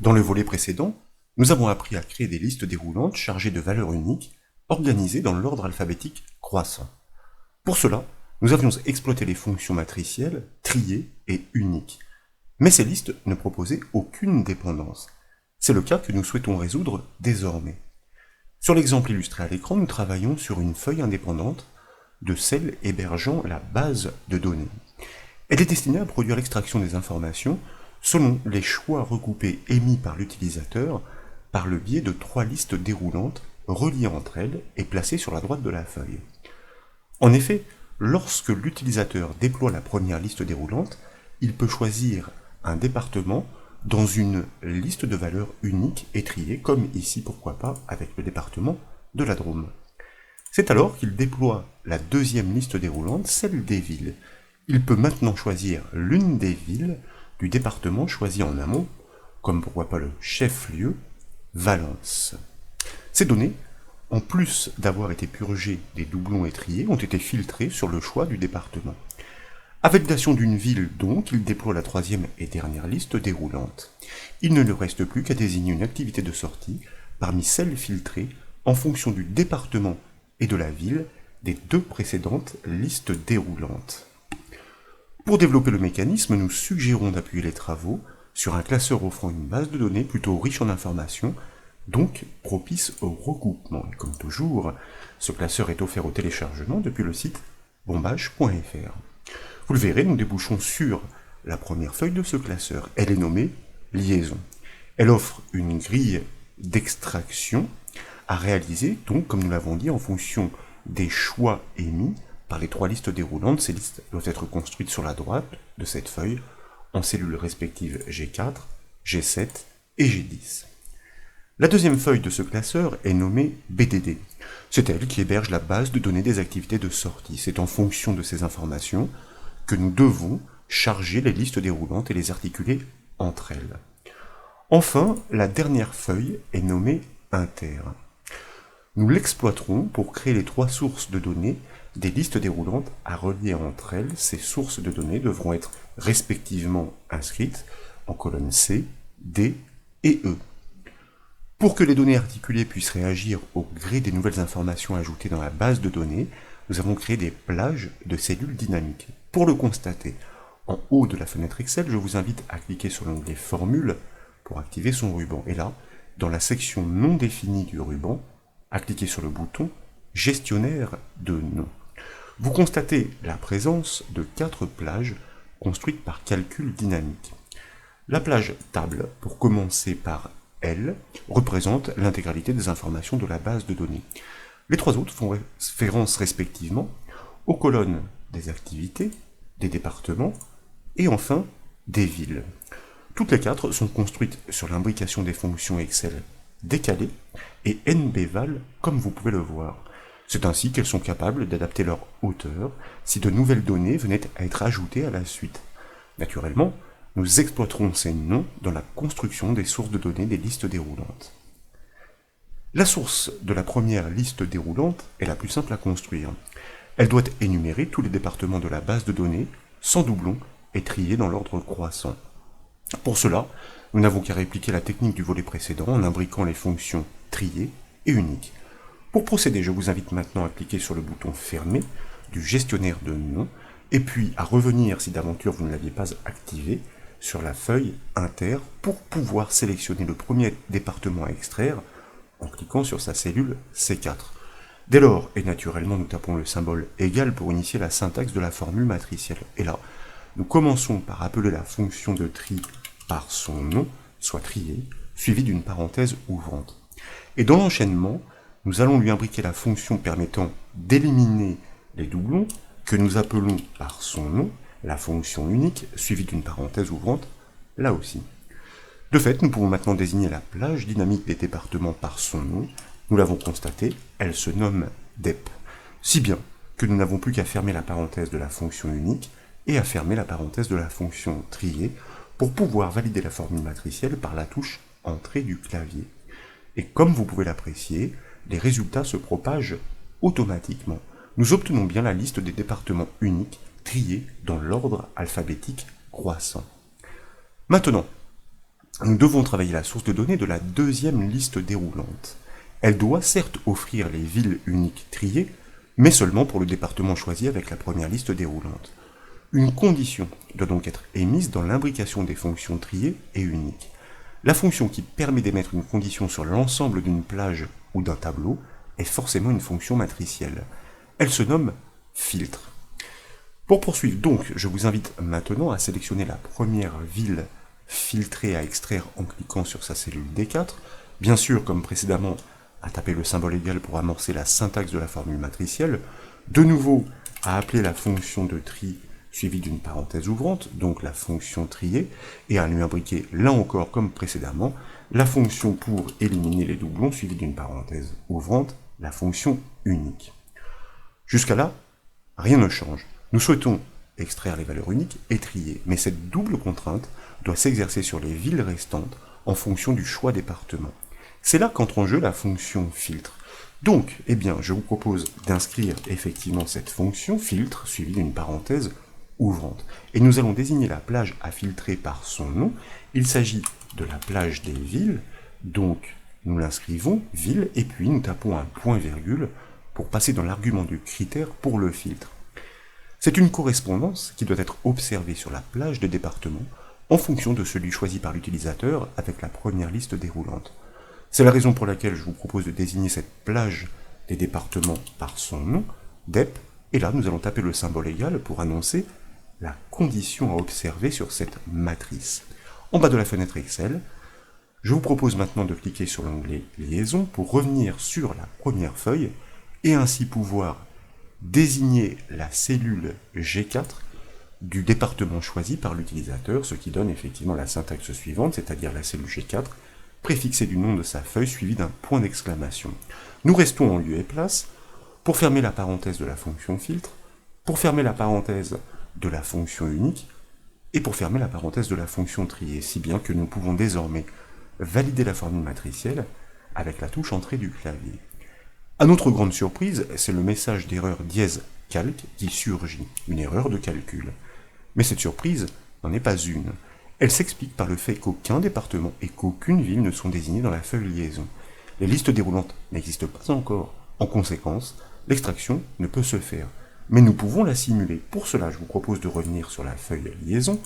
Dans le volet précédent, nous avons appris à créer des listes déroulantes chargées de valeurs uniques, organisées dans l'ordre alphabétique croissant. Pour cela, nous avions exploité les fonctions matricielles, triées et uniques. Mais ces listes ne proposaient aucune dépendance. C'est le cas que nous souhaitons résoudre désormais. Sur l'exemple illustré à l'écran, nous travaillons sur une feuille indépendante de celle hébergeant la base de données. Elle est destinée à produire l'extraction des informations selon les choix regroupés émis par l'utilisateur par le biais de 3 listes déroulantes reliées entre elles et placées sur la droite de la feuille. En effet, lorsque l'utilisateur déploie la première liste déroulante, il peut choisir un département dans une liste de valeurs uniques et triées, comme ici pourquoi pas avec le département de la Drôme. C'est alors qu'il déploie la deuxième liste déroulante, celle des villes. Il peut maintenant choisir l'une des villes du département choisi en amont, comme pourquoi pas le chef-lieu, Valence. Ces données, en plus d'avoir été purgées des doublons et triés, ont été filtrées sur le choix du département. À validation d'une ville, donc, il déploie la troisième et dernière liste déroulante. Il ne lui reste plus qu'à désigner une activité de sortie parmi celles filtrées en fonction du département et de la ville des 2 précédentes listes déroulantes. Pour développer le mécanisme, nous suggérons d'appuyer les travaux sur un classeur offrant une base de données plutôt riche en informations, donc propice au regroupement. Et comme toujours, ce classeur est offert au téléchargement depuis le site bombage.fr. Vous le verrez, nous débouchons sur la première feuille de ce classeur. Elle est nommée liaison. Elle offre une grille d'extraction à réaliser, donc comme nous l'avons dit, en fonction des choix émis par les 3 listes déroulantes. Ces listes doivent être construites sur la droite de cette feuille en cellules respectives G4, G7 et G10. La deuxième feuille de ce classeur est nommée BDD. C'est elle qui héberge la base de données des activités de sortie. C'est en fonction de ces informations que nous devons charger les listes déroulantes et les articuler entre elles. Enfin, la dernière feuille est nommée Inter. Nous l'exploiterons pour créer les 3 sources de données des listes déroulantes à relier entre elles. Ces sources de données devront être respectivement inscrites en colonne C, D et E. Pour que les données articulées puissent réagir au gré des nouvelles informations ajoutées dans la base de données, nous avons créé des plages de cellules dynamiques. Pour le constater, en haut de la fenêtre Excel, je vous invite à cliquer sur l'onglet Formule pour activer son ruban. Et là, dans la section non définie du ruban, à cliquer sur le bouton Gestionnaire de noms. Vous constatez la présence de 4 plages construites par calcul dynamique. La plage table, pour commencer par L, représente l'intégralité des informations de la base de données. Les 3 autres font référence respectivement aux colonnes des activités, des départements et enfin des villes. Toutes les 4 sont construites sur l'imbrication des fonctions Excel décalées et NBval comme vous pouvez le voir. C'est ainsi qu'elles sont capables d'adapter leur hauteur si de nouvelles données venaient à être ajoutées à la suite. Naturellement, nous exploiterons ces noms dans la construction des sources de données des listes déroulantes. La source de la première liste déroulante est la plus simple à construire. Elle doit énumérer tous les départements de la base de données, sans doublon, et trier dans l'ordre croissant. Pour cela, nous n'avons qu'à répliquer la technique du volet précédent en imbriquant les fonctions trier et unique. Pour procéder, je vous invite maintenant à cliquer sur le bouton Fermer du gestionnaire de noms, et puis à revenir, si d'aventure vous ne l'aviez pas activé, sur la feuille Inter pour pouvoir sélectionner le premier département à extraire en cliquant sur sa cellule C4. Dès lors, et naturellement, nous tapons le symbole égal pour initier la syntaxe de la formule matricielle. Et là, nous commençons par appeler la fonction de tri par son nom, soit trié, suivi d'une parenthèse ouvrante. Et dans l'enchaînement, nous allons lui imbriquer la fonction permettant d'éliminer les doublons, que nous appelons par son nom, la fonction unique, suivie d'une parenthèse ouvrante, là aussi. De fait, nous pouvons maintenant désigner la plage dynamique des départements par son nom. Nous l'avons constaté, elle se nomme DEP. Si bien que nous n'avons plus qu'à fermer la parenthèse de la fonction unique et à fermer la parenthèse de la fonction trier pour pouvoir valider la formule matricielle par la touche Entrée du clavier. Et comme vous pouvez l'apprécier, les résultats se propagent automatiquement. Nous obtenons bien la liste des départements uniques triés dans l'ordre alphabétique croissant. Maintenant, nous devons travailler la source de données de la deuxième liste déroulante. Elle doit certes offrir les villes uniques triées, mais seulement pour le département choisi avec la première liste déroulante. Une condition doit donc être émise dans l'imbrication des fonctions triées et uniques. La fonction qui permet d'émettre une condition sur l'ensemble d'une plage ou d'un tableau est forcément une fonction matricielle. Elle se nomme filtre. Pour poursuivre donc, je vous invite maintenant à sélectionner la première ville filtrée à extraire en cliquant sur sa cellule D4. Bien sûr, comme précédemment, à taper le symbole égal pour amorcer la syntaxe de la formule matricielle. De nouveau, à appeler la fonction de tri suivie d'une parenthèse ouvrante, donc la fonction trier, et à lui imbriquer, là encore comme précédemment, la fonction pour éliminer les doublons suivie d'une parenthèse ouvrante, la fonction unique. Jusqu'à là, rien ne change. Nous souhaitons extraire les valeurs uniques et trier, mais cette double contrainte doit s'exercer sur les villes restantes en fonction du choix département. C'est là qu'entre en jeu la fonction filtre. Donc, je vous propose d'inscrire effectivement cette fonction filtre suivie d'une parenthèse ouvrante. Et nous allons désigner la plage à filtrer par son nom. Il s'agit de la plage des villes, donc nous l'inscrivons, ville, et puis nous tapons un point-virgule pour passer dans l'argument du critère pour le filtre. C'est une correspondance qui doit être observée sur la plage des départements en fonction de celui choisi par l'utilisateur avec la première liste déroulante. C'est la raison pour laquelle je vous propose de désigner cette plage des départements par son nom, dep, et là nous allons taper le symbole égal pour annoncer la condition à observer sur cette matrice. En bas de la fenêtre Excel, je vous propose maintenant de cliquer sur l'onglet Liaison pour revenir sur la première feuille et ainsi pouvoir désigner la cellule G4 du département choisi par l'utilisateur, ce qui donne effectivement la syntaxe suivante, c'est-à-dire la cellule G4, préfixée du nom de sa feuille suivi d'un point d'exclamation. Nous restons en lieu et place pour fermer la parenthèse de la fonction filtre, pour fermer la parenthèse de la fonction unique, et pour fermer la parenthèse de la fonction trier, si bien que nous pouvons désormais valider la formule matricielle avec la touche entrée du clavier. À notre grande surprise, c'est le message d'erreur dièse calc qui surgit, une erreur de calcul. Mais cette surprise n'en est pas une. Elle s'explique par le fait qu'aucun département et qu'aucune ville ne sont désignés dans la feuille liaison. Les listes déroulantes n'existent pas encore. En conséquence, l'extraction ne peut se faire. Mais nous pouvons la simuler. Pour cela, je vous propose de revenir sur la feuille liaison,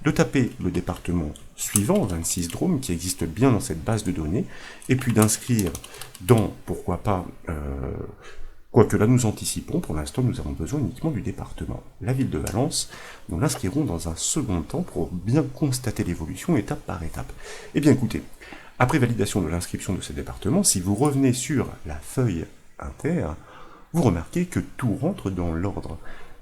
de taper le département suivant, 26 Drôme, qui existe bien dans cette base de données, et puis d'inscrire dans, pourquoi pas, quoique là nous anticipons, pour l'instant nous avons besoin uniquement du département. La ville de Valence, nous l'inscrirons dans un second temps pour bien constater l'évolution étape par étape. Eh bien écoutez, après validation de l'inscription de ce département, si vous revenez sur la feuille inter, vous remarquez que tout rentre dans l'ordre.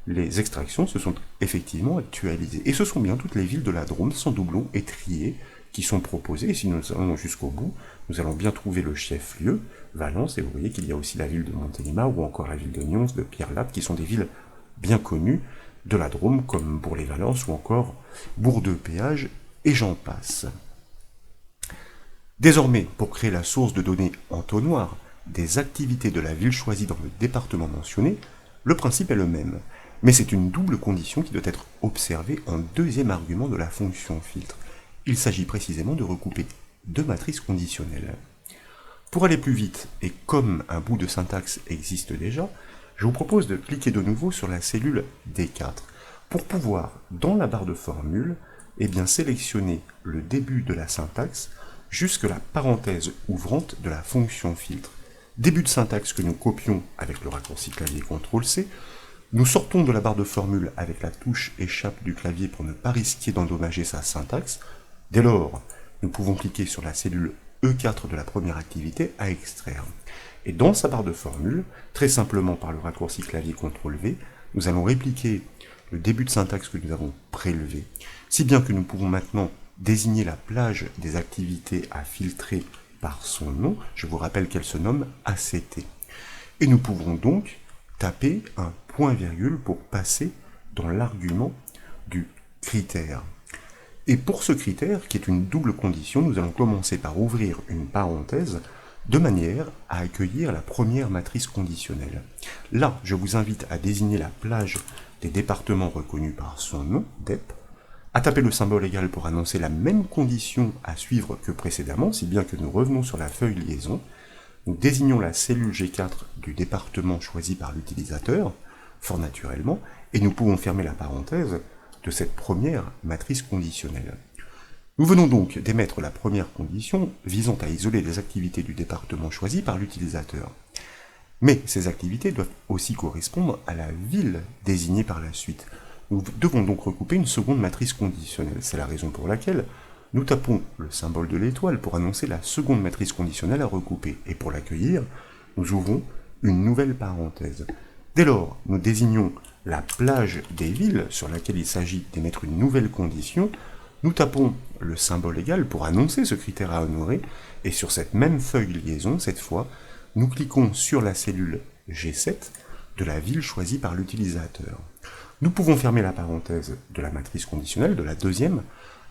Les extractions se sont effectivement actualisées. Et ce sont bien toutes les villes de la Drôme, sans doublon et triées, qui sont proposées. Et si nous allons jusqu'au bout, nous allons bien trouver le chef-lieu, Valence, et vous voyez qu'il y a aussi la ville de Montélimar, ou encore la ville de Nyons, de Pierre-Latte, qui sont des villes bien connues de la Drôme, comme Bourg-les-Valences, ou encore Bourg-de-Péage, et j'en passe. Désormais, pour créer la source de données entonnoir des activités de la ville choisie dans le département mentionné, le principe est le même, mais c'est une double condition qui doit être observée en deuxième argument de la fonction filtre. Il s'agit précisément de recouper deux matrices conditionnelles. Pour aller plus vite, et comme un bout de syntaxe existe déjà, je vous propose de cliquer de nouveau sur la cellule D4 pour pouvoir, dans la barre de formule, sélectionner le début de la syntaxe jusque la parenthèse ouvrante de la fonction filtre. Début de syntaxe que nous copions avec le raccourci clavier CTRL-C, nous sortons de la barre de formule avec la touche échappe du clavier pour ne pas risquer d'endommager sa syntaxe. Dès lors, nous pouvons cliquer sur la cellule E4 de la première activité à extraire. Et dans sa barre de formule, très simplement par le raccourci clavier CTRL-V, nous allons répliquer le début de syntaxe que nous avons prélevé, si bien que nous pouvons maintenant désigner la plage des activités à filtrer par son nom. Je vous rappelle qu'elle se nomme ACT. Et nous pouvons donc taper un point-virgule pour passer dans l'argument du critère. Et pour ce critère, qui est une double condition, nous allons commencer par ouvrir une parenthèse de manière à accueillir la première matrice conditionnelle. Là, je vous invite à désigner la plage des départements reconnus par son nom, DEP, à taper le symbole égal pour annoncer la même condition à suivre que précédemment, si bien que nous revenons sur la feuille liaison. Nous désignons la cellule G4 du département choisi par l'utilisateur, fort naturellement, et nous pouvons fermer la parenthèse de cette première matrice conditionnelle. Nous venons donc d'émettre la première condition visant à isoler les activités du département choisi par l'utilisateur. Mais ces activités doivent aussi correspondre à la ville désignée par la suite. Nous devons donc recouper une seconde matrice conditionnelle. C'est la raison pour laquelle nous tapons le symbole de l'étoile pour annoncer la seconde matrice conditionnelle à recouper. Et pour l'accueillir, nous ouvrons une nouvelle parenthèse. Dès lors, nous désignons la plage des villes sur laquelle il s'agit d'émettre une nouvelle condition. Nous tapons le symbole égal pour annoncer ce critère à honorer. Et sur cette même feuille liaison, cette fois, nous cliquons sur la cellule G7 de la ville choisie par l'utilisateur. Nous pouvons fermer la parenthèse de la matrice conditionnelle, de la deuxième,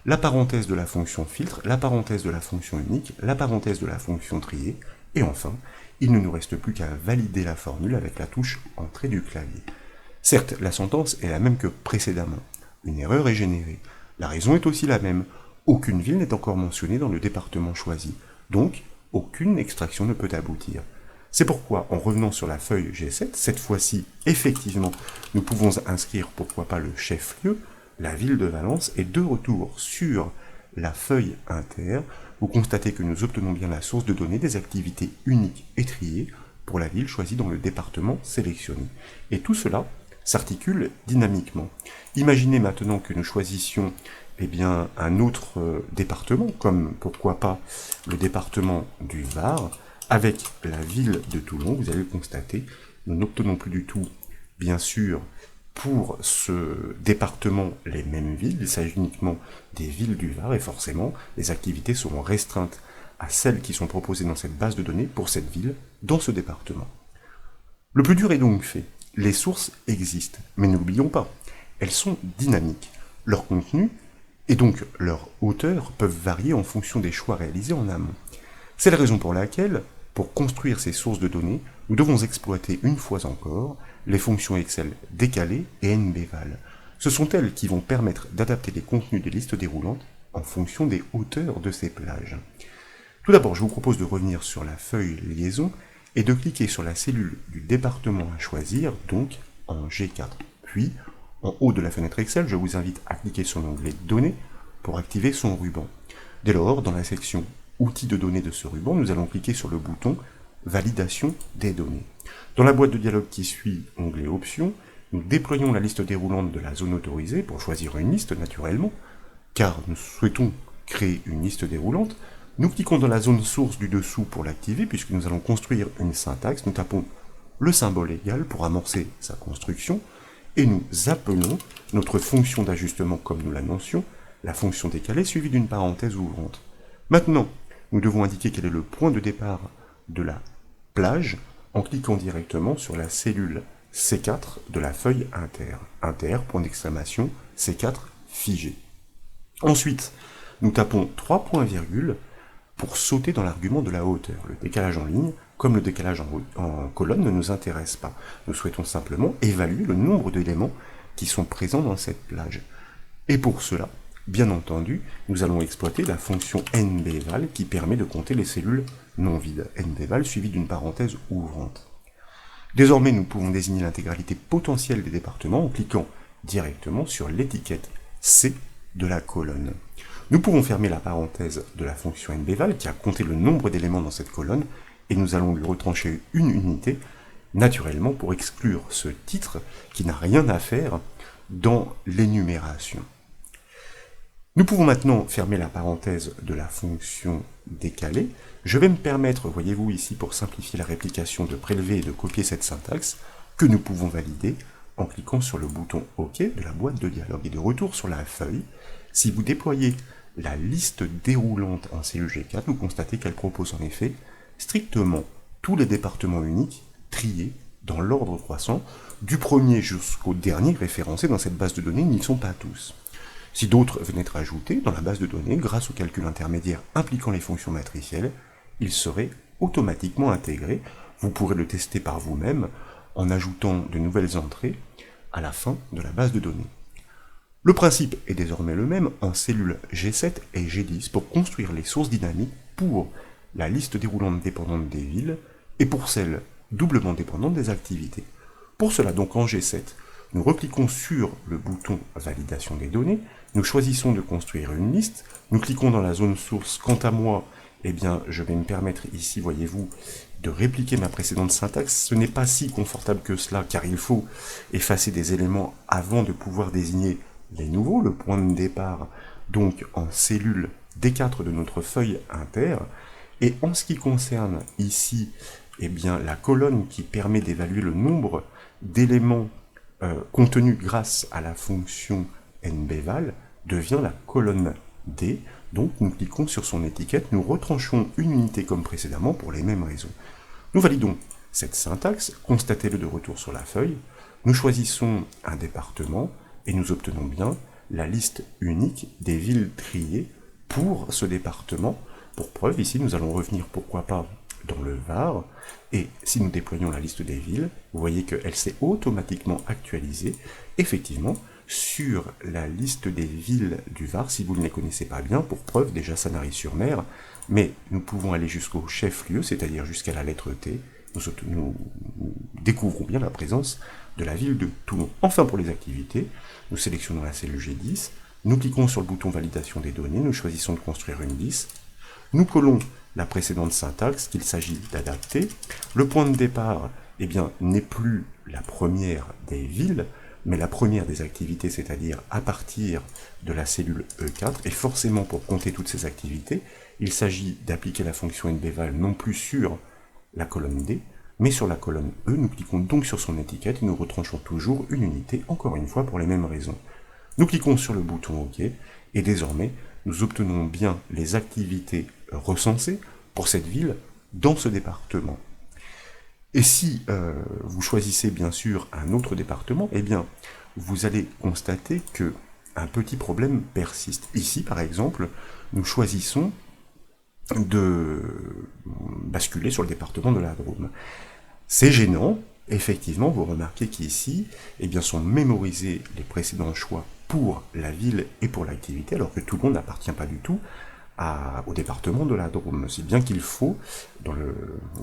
la parenthèse de la fonction filtre, la parenthèse de la fonction unique, la parenthèse de la fonction trier, et enfin, il ne nous reste plus qu'à valider la formule avec la touche Entrée du clavier. Certes, la sentence est la même que précédemment. Une erreur est générée. La raison est aussi la même. Aucune ville n'est encore mentionnée dans le département choisi. Donc, aucune extraction ne peut aboutir. C'est pourquoi, en revenant sur la feuille G7, cette fois-ci, effectivement, nous pouvons inscrire, pourquoi pas, le chef-lieu, la ville de Valence, et de retour sur la feuille inter, vous constatez que nous obtenons bien la source de données des activités uniques et triées pour la ville choisie dans le département sélectionné. Et tout cela s'articule dynamiquement. Imaginez maintenant que nous choisissions un autre département, comme pourquoi pas le département du Var, avec la ville de Toulon. Vous allez le constater, nous n'obtenons plus du tout, bien sûr, pour ce département les mêmes villes, il s'agit uniquement des villes du Var, et forcément, les activités seront restreintes à celles qui sont proposées dans cette base de données pour cette ville, dans ce département. Le plus dur est donc fait. Les sources existent, mais n'oublions pas, elles sont dynamiques. Leur contenu et donc leur hauteur peuvent varier en fonction des choix réalisés en amont. C'est la raison pour laquelle, pour construire ces sources de données, nous devons exploiter une fois encore les fonctions Excel décalées et nbval. Ce sont elles qui vont permettre d'adapter les contenus des listes déroulantes en fonction des hauteurs de ces plages. Tout d'abord, je vous propose de revenir sur la feuille liaison et de cliquer sur la cellule du département à choisir, donc en G4. Puis, en haut de la fenêtre Excel, je vous invite à cliquer sur l'onglet Données pour activer son ruban. Dès lors, dans la section Outils de données de ce ruban, nous allons cliquer sur le bouton Validation des données. Dans la boîte de dialogue qui suit, onglet Options, nous déployons la liste déroulante de la zone autorisée pour choisir une liste naturellement, car nous souhaitons créer une liste déroulante. Nous cliquons dans la zone source du dessous pour l'activer, puisque nous allons construire une syntaxe. Nous tapons le symbole égal pour amorcer sa construction, et nous appelons notre fonction d'ajustement comme nous l'annoncions, la fonction décalée suivie d'une parenthèse ouvrante. Maintenant, nous devons indiquer quel est le point de départ de la plage en cliquant directement sur la cellule C4 de la feuille inter. Inter, point d'exclamation, C4 figé. Ensuite, nous tapons 3 points-virgules pour sauter dans l'argument de la hauteur. Le décalage en ligne, comme le décalage en colonne, ne nous intéresse pas. Nous souhaitons simplement évaluer le nombre d'éléments qui sont présents dans cette plage. Et pour cela, bien entendu, nous allons exploiter la fonction nbval qui permet de compter les cellules non vides. nbval suivi d'une parenthèse ouvrante. Désormais, nous pouvons désigner l'intégralité potentielle des départements en cliquant directement sur l'étiquette C de la colonne. Nous pouvons fermer la parenthèse de la fonction nbval qui a compté le nombre d'éléments dans cette colonne et nous allons lui retrancher une unité, naturellement pour exclure ce titre qui n'a rien à faire dans l'énumération. Nous pouvons maintenant fermer la parenthèse de la fonction décalée. Je vais me permettre, voyez-vous ici, pour simplifier la réplication, de prélever et de copier cette syntaxe que nous pouvons valider en cliquant sur le bouton OK de la boîte de dialogue. Et de retour sur la feuille, si vous déployez la liste déroulante en cellule G4, vous constatez qu'elle propose en effet strictement tous les départements uniques triés dans l'ordre croissant, du premier jusqu'au dernier référencé dans cette base de données, ils n'y sont pas tous. Si d'autres venaient être ajoutés dans la base de données, grâce au calcul intermédiaire impliquant les fonctions matricielles, ils seraient automatiquement intégrés. Vous pourrez le tester par vous-même en ajoutant de nouvelles entrées à la fin de la base de données. Le principe est désormais le même en cellules G7 et G10 pour construire les sources dynamiques pour la liste déroulante dépendante des villes et pour celle doublement dépendante des activités. Pour cela, donc en G7, nous recliquons sur le bouton Validation des données, nous choisissons de construire une liste, nous cliquons dans la zone source. Quant à moi, eh bien, je vais me permettre ici, voyez-vous, de répliquer ma précédente syntaxe. Ce n'est pas si confortable que cela, car il faut effacer des éléments avant de pouvoir désigner les nouveaux, le point de départ, donc en cellule D4 de notre feuille inter. Et en ce qui concerne ici, eh bien, la colonne qui permet d'évaluer le nombre d'éléments contenus grâce à la fonction nbval devient la colonne D. Donc nous cliquons sur son étiquette, nous retranchons une unité comme précédemment pour les mêmes raisons. Nous validons cette syntaxe, constatez-le de retour sur la feuille, nous choisissons un département et nous obtenons bien la liste unique des villes triées pour ce département. Pour preuve, ici nous allons revenir pourquoi pas dans le Var, et si nous déployons la liste des villes, vous voyez qu'elle s'est automatiquement actualisée, effectivement, sur la liste des villes du Var, si vous ne les connaissez pas bien, pour preuve, déjà Sanary-sur-Mer, mais nous pouvons aller jusqu'au chef-lieu, c'est-à-dire jusqu'à la lettre T, nous découvrons bien la présence de la ville de Toulon. Enfin, pour les activités, nous sélectionnons la cellule G10, nous cliquons sur le bouton validation des données, nous choisissons de construire une liste, nous collons la précédente syntaxe qu'il s'agit d'adapter. Le point de départ, eh bien, n'est plus la première des villes, mais la première des activités, c'est-à-dire à partir de la cellule E4, et forcément pour compter toutes ces activités, il s'agit d'appliquer la fonction nbval non plus sur la colonne D, mais sur la colonne E. Nous cliquons donc sur son étiquette et nous retranchons toujours une unité, encore une fois pour les mêmes raisons. Nous cliquons sur le bouton OK, et désormais, nous obtenons bien les activités recensées pour cette ville dans ce département. Et si vous choisissez bien sûr un autre département, eh bien, vous allez constater que un petit problème persiste. Ici, par exemple, nous choisissons de basculer sur le département de la Drôme. C'est gênant, effectivement, vous remarquez qu'ici, eh bien, sont mémorisés les précédents choix pour la ville et pour l'activité, alors que tout le monde n'appartient pas du tout au département de la Drôme. C'est bien qu'il faut, dans le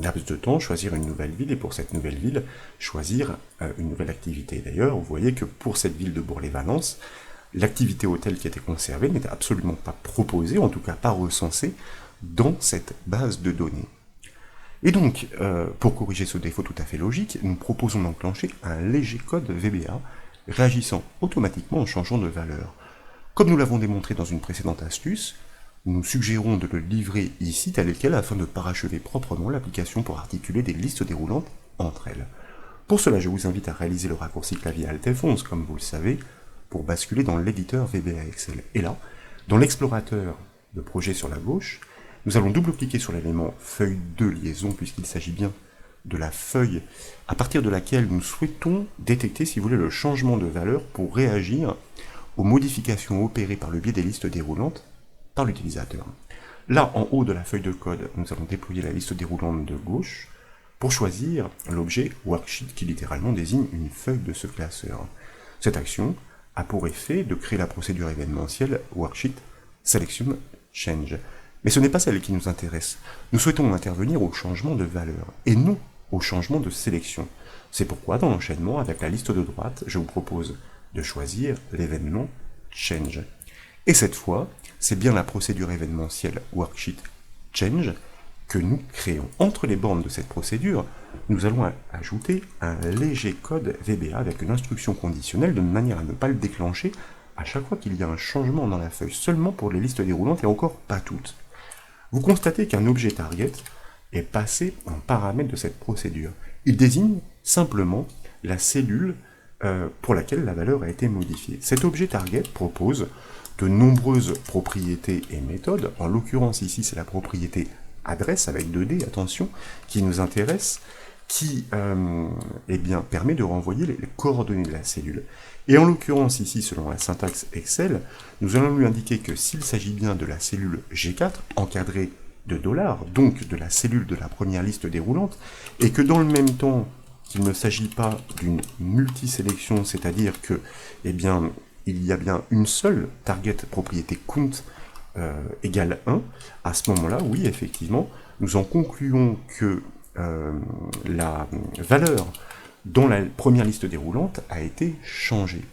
laps de temps, choisir une nouvelle ville, et pour cette nouvelle ville, choisir une nouvelle activité. D'ailleurs, vous voyez que pour cette ville de Bourg-les-Valences, l'activité hôtel qui était conservée n'était absolument pas proposée, en tout cas pas recensée, dans cette base de données. Et donc, pour corriger ce défaut tout à fait logique, nous proposons d'enclencher un léger code VBA, réagissant automatiquement en changeant de valeur. Comme nous l'avons démontré dans une précédente astuce, nous suggérons de le livrer ici tel quel afin de parachever proprement l'application pour articuler des listes déroulantes entre elles. Pour cela, je vous invite à réaliser le raccourci clavier Alt F11, comme vous le savez, pour basculer dans l'éditeur VBA Excel. Et là, dans l'explorateur de projet sur la gauche, nous allons double-cliquer sur l'élément feuille de liaison, puisqu'il s'agit bien de la feuille à partir de laquelle nous souhaitons détecter, si vous voulez, le changement de valeur pour réagir aux modifications opérées par le biais des listes déroulantes par l'utilisateur. Là, en haut de la feuille de code, nous allons déployer la liste déroulante de gauche pour choisir l'objet worksheet qui littéralement désigne une feuille de ce classeur. Cette action a pour effet de créer la procédure événementielle worksheet selection change. Mais ce n'est pas celle qui nous intéresse. Nous souhaitons intervenir au changement de valeur, et non au changement de sélection. C'est pourquoi, dans l'enchaînement, avec la liste de droite, je vous propose de choisir l'événement change. Et cette fois, c'est bien la procédure événementielle worksheet change que nous créons. Entre les bornes de cette procédure, nous allons ajouter un léger code VBA avec une instruction conditionnelle de manière à ne pas le déclencher à chaque fois qu'il y a un changement dans la feuille, seulement pour les listes déroulantes et encore pas toutes. Vous constatez qu'un objet target est passé en paramètre de cette procédure. Il désigne simplement la cellule pour laquelle la valeur a été modifiée. Cet objet target propose de nombreuses propriétés et méthodes. En l'occurrence ici, c'est la propriété adresse avec 2D, attention, qui nous intéresse, qui eh bien, permet de renvoyer les coordonnées de la cellule. Et en l'occurrence ici, selon la syntaxe Excel, nous allons lui indiquer que s'il s'agit bien de la cellule G4, encadrée de $, donc de la cellule de la première liste déroulante, et que dans le même temps, qu'il ne s'agit pas d'une multisélection, c'est-à-dire que, eh bien, il y a bien une seule target propriété count égale 1, à ce moment-là, oui, effectivement, nous en concluons que la valeur dans la première liste déroulante a été changée.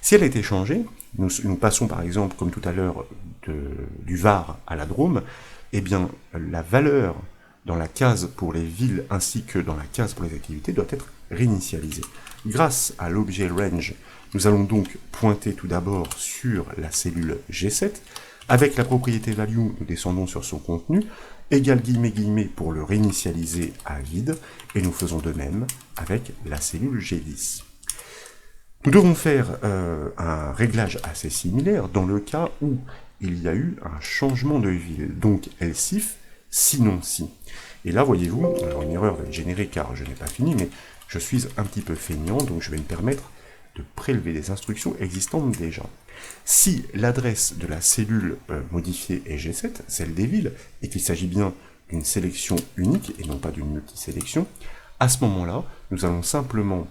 Si elle a été changée, nous passons par exemple, comme tout à l'heure, du var à la Drôme, eh bien, la valeur dans la case pour les villes ainsi que dans la case pour les activités doit être réinitialisée. Grâce à l'objet range, nous allons donc pointer tout d'abord sur la cellule G7. Avec la propriété value, nous descendons sur son contenu, égal guillemets pour le réinitialiser à vide, et nous faisons de même avec la cellule G10. Nous devons faire un réglage assez similaire dans le cas où il y a eu un changement de ville, donc else if, sinon si. Et là, voyez-vous, alors une erreur va être générée car je n'ai pas fini, mais je suis un petit peu feignant, donc je vais me permettre de prélever des instructions existantes déjà. Si l'adresse de la cellule modifiée est G7, celle des villes, et qu'il s'agit bien d'une sélection unique et non pas d'une multisélection, à ce moment-là, nous allons simplement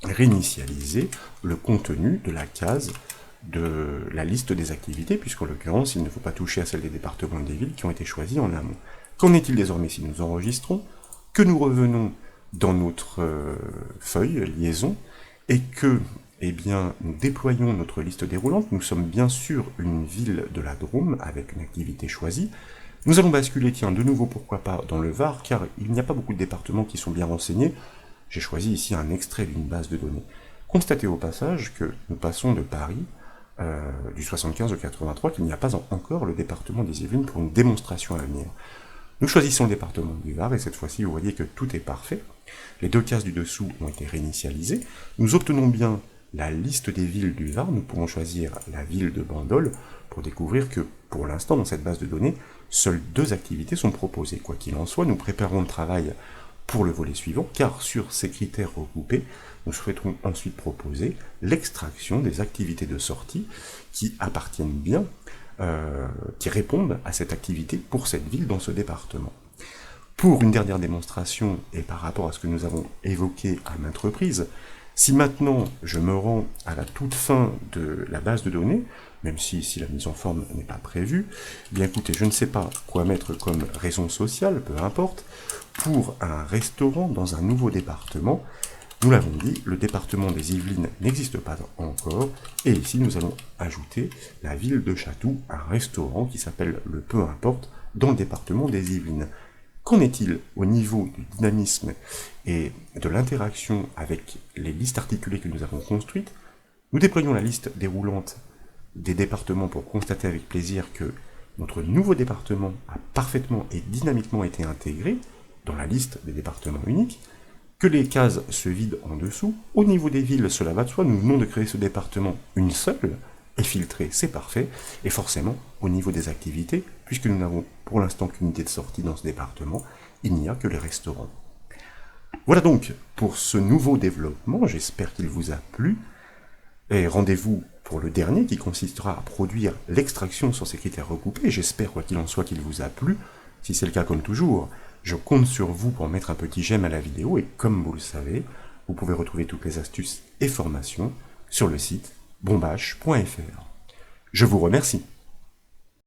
réinitialiser le contenu de la case de la liste des activités, puisqu'en l'occurrence, il ne faut pas toucher à celle des départements et des villes qui ont été choisis en amont. Qu'en est-il désormais si nous enregistrons, que nous revenons dans notre feuille liaison, et que eh bien, nous déployons notre liste déroulante, nous sommes bien sûr une ville de la Drôme avec une activité choisie. Nous allons basculer, tiens, de nouveau, pourquoi pas, dans le Var, car il n'y a pas beaucoup de départements qui sont bien renseignés. J'ai choisi ici un extrait d'une base de données. Constatez au passage que nous passons de Paris, du 75 au 83, qu'il n'y a pas encore le département des Yvelines pour une démonstration à venir. Nous choisissons le département du Var, et cette fois-ci, vous voyez que tout est parfait. Les deux cases du dessous ont été réinitialisées. Nous obtenons bien la liste des villes du Var. Nous pourrons choisir la ville de Bandol pour découvrir que, pour l'instant, dans cette base de données, seules 2 activités sont proposées. Quoi qu'il en soit, nous préparons le travail pour le volet suivant, car sur ces critères regroupés, nous souhaiterons ensuite proposer l'extraction des activités de sortie qui appartiennent bien, qui répondent à cette activité pour cette ville dans ce département. Pour une dernière démonstration, et par rapport à ce que nous avons évoqué à maintes reprises, si maintenant je me rends à la toute fin de la base de données, même si ici la mise en forme n'est pas prévue, eh bien écoutez, je ne sais pas quoi mettre comme raison sociale, peu importe, pour un restaurant dans un nouveau département. Nous l'avons dit, le département des Yvelines n'existe pas encore, et ici nous allons ajouter la ville de Chatou, un restaurant qui s'appelle le peu importe, dans le département des Yvelines. Qu'en est-il au niveau du dynamisme et de l'interaction avec les listes articulées que nous avons construites? Nous déployons la liste déroulante des départements pour constater avec plaisir que notre nouveau département a parfaitement et dynamiquement été intégré dans la liste des départements uniques, que les cases se vident en dessous. Au niveau des villes, cela va de soi, nous venons de créer ce département une seule, et filtré, c'est parfait, et forcément, au niveau des activités, puisque nous n'avons pour l'instant qu'une unité de sortie dans ce département, il n'y a que les restaurants. Voilà donc pour ce nouveau développement, j'espère qu'il vous a plu, et rendez-vous pour le dernier qui consistera à produire l'extraction sur ces critères regroupés, j'espère quoi qu'il en soit qu'il vous a plu, si c'est le cas comme toujours, je compte sur vous pour mettre un petit j'aime à la vidéo, et comme vous le savez, vous pouvez retrouver toutes les astuces et formations sur le site bombache.fr. Je vous remercie.